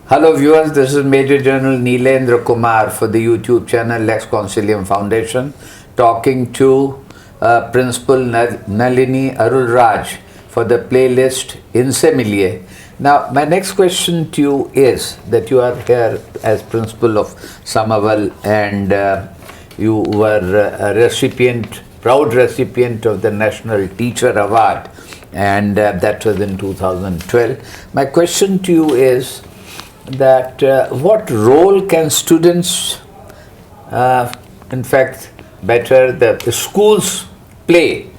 Hello viewers, this is Major General Neelendra Kumar for the YouTube channel Lex Concilium Foundation, talking to Principal Nalini ArulRaj for the playlist Insemilie. Now, my next question to you is that you are here as Principal of Somerville and you were a recipient, proud recipient of the National Teacher Award, and that was in 2012. My question to you is that what role can students, in fact, better the schools play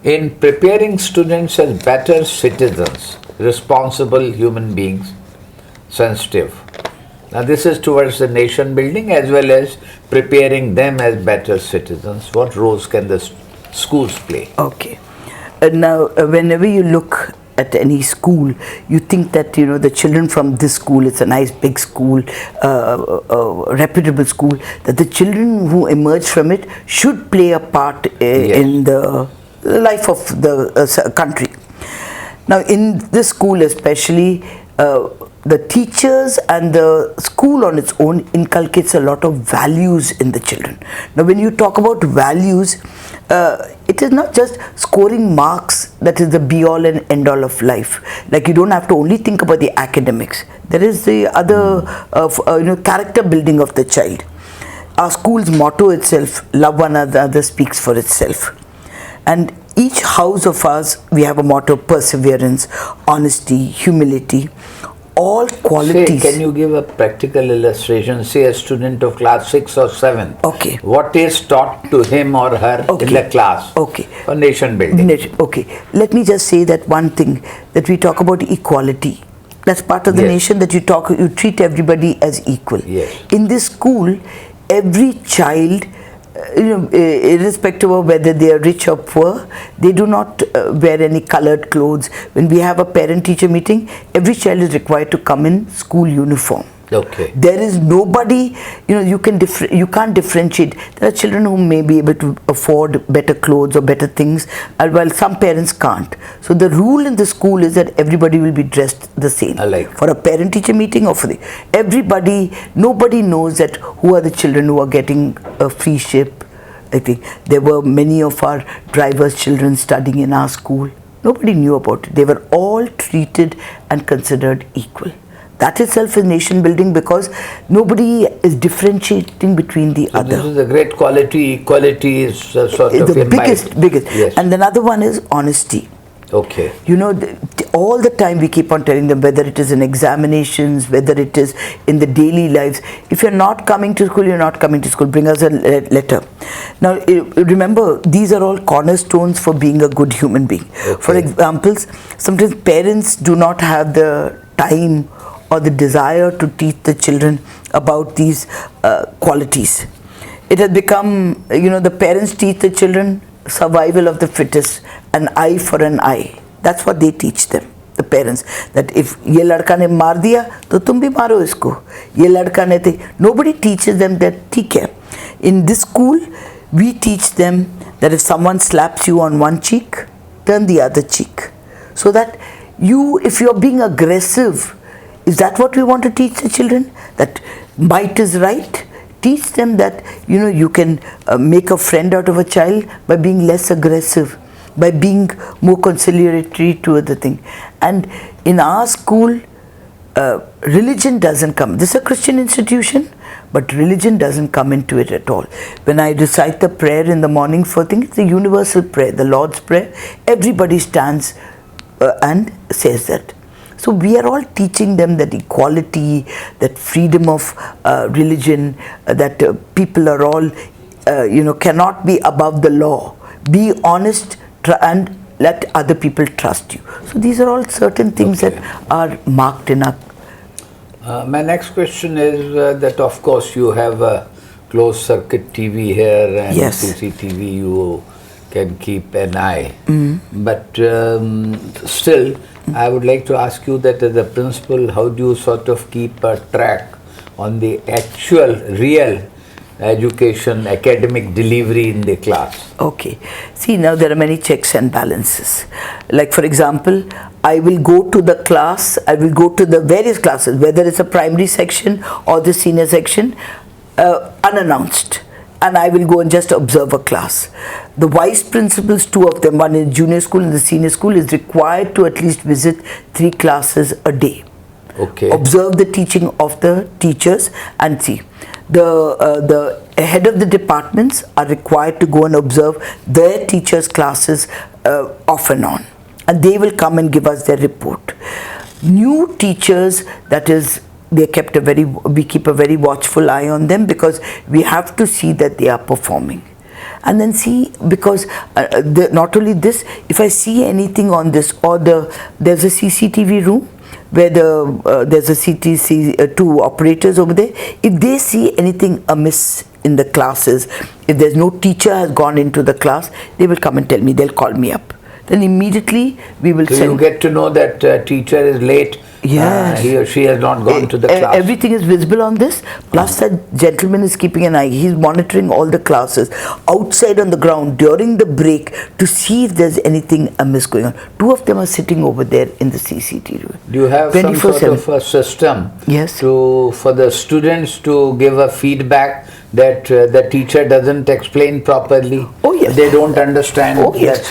in preparing students as better citizens, responsible human beings, sensitive. Now this is towards the nation building as well as preparing them as better citizens. What roles can the schools play? Okay. Now, whenever you look at any school, you think that the children from this school, it's a nice big school, reputable school, that the children who emerge from it should play a part in the life of the country. Now, in this school especially, the teachers and the school on its own inculcates a lot of values in the children. Now, when you talk about values, it is not just scoring marks that is the be-all and end-all of life. Like, you don't have to only think about the academics. There is the other, character building of the child. Our school's motto itself, love one another, speaks for itself. And each house of ours, we have a motto: perseverance, honesty, humility. All qualities. Say, can you give a practical illustration? Say a student of class 6 or 7. Okay. What is taught to him or her in the class? Okay. For nation building. Okay. Let me just say that one thing, that we talk about equality. That's part of the nation, that you treat everybody as equal. Yes. In this school, every child, irrespective of whether they are rich or poor, they do not wear any colored clothes. When we have a parent-teacher meeting, every child is required to come in school uniform. Okay. There is nobody, you can't differentiate. There are children who may be able to afford better clothes or better things, while some parents can't. So the rule in the school is that everybody will be dressed the same. For a parent-teacher meeting or for nobody knows that who are the children who are getting a free ship. I think there were many of our drivers' children studying in our school. Nobody knew about it. They were all treated and considered equal. That itself is nation building, because nobody is differentiating between the other. This is a great quality. Equality is sort of the biggest. Yes. And another one is honesty. Okay. All the time we keep on telling them, whether it is in examinations, whether it is in the daily lives, if you're not coming to school, you're not coming to school. Bring us a letter. Now, remember, these are all cornerstones for being a good human being. Okay. For examples, sometimes parents do not have the time or the desire to teach the children about these qualities. It has become, the parents teach the children survival of the fittest, an eye for an eye. That's what they teach them, the parents. That if ye ladka ne maar diya, to tum bhi maro isko. Ye ladka ne nobody teaches them that, theek hai. In this school, we teach them that if someone slaps you on one cheek, turn the other cheek. So that if you're being aggressive, is that what we want to teach the children? That might is right? Teach them that, you can make a friend out of a child by being less aggressive, by being more conciliatory to the thing. And in our school, religion doesn't come. This is a Christian institution, but religion doesn't come into it at all. When I recite the prayer in the morning, it's the universal prayer, the Lord's Prayer. Everybody stands and says that. So we are all teaching them that equality, that freedom of religion, that people are all, cannot be above the law. Be honest and let other people trust you. So these are all certain things that are marked in our. My next question is that, of course, you have a closed circuit TV here and CCTV. You can keep an eye. But still, I would like to ask you that as a principal, how do you sort of keep a track on the actual, real education, academic delivery in the class? Okay. See, now there are many checks and balances. Like for example, I will go to the class, I will go to the various classes, whether it's a primary section or the senior section, unannounced. And I will go and just observe a class. The vice principals, two of them, one in junior school and the senior school, is required to at least visit 3 classes a day. Okay. Observe the teaching of the teachers and see. The head of the departments are required to go and observe their teachers' classes off and on. And they will come and give us their report. New teachers, that is, we keep a very watchful eye on them, because we have to see that they are performing. And then see, because not only this, if I see anything on this, or there's a CCTV room where there's a CTC, 2 operators over there, if they see anything amiss in the classes, if there's no teacher has gone into the class, they will come and tell me, they'll call me up. Then immediately we will send. You get to know that teacher is late. Yes. He or she has not gone to the class. Everything is visible on this. Plus that gentleman is keeping an eye. He's monitoring all the classes outside on the ground during the break to see if there's anything amiss going on. 2 of them are sitting over there in the CCTV. Do you have some sort of a system yes. for the students to give a feedback that the teacher doesn't explain properly? Oh yes. They don't understand. Oh yes.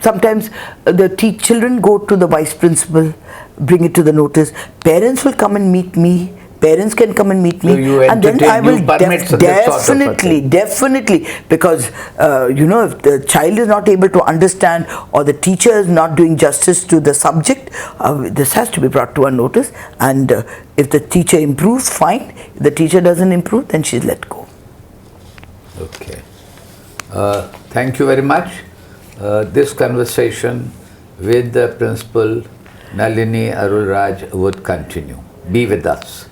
Sometimes the children go to the vice principal, bring it to the notice. Parents will come and meet me. Parents can come and meet me, so and then I will definitely, because if the child is not able to understand, or the teacher is not doing justice to the subject, this has to be brought to our notice. And if the teacher improves, fine. If the teacher doesn't improve, then she's let go. Okay. Thank you very much. This conversation with the principal Nalini ArulRaj would continue. Be with us.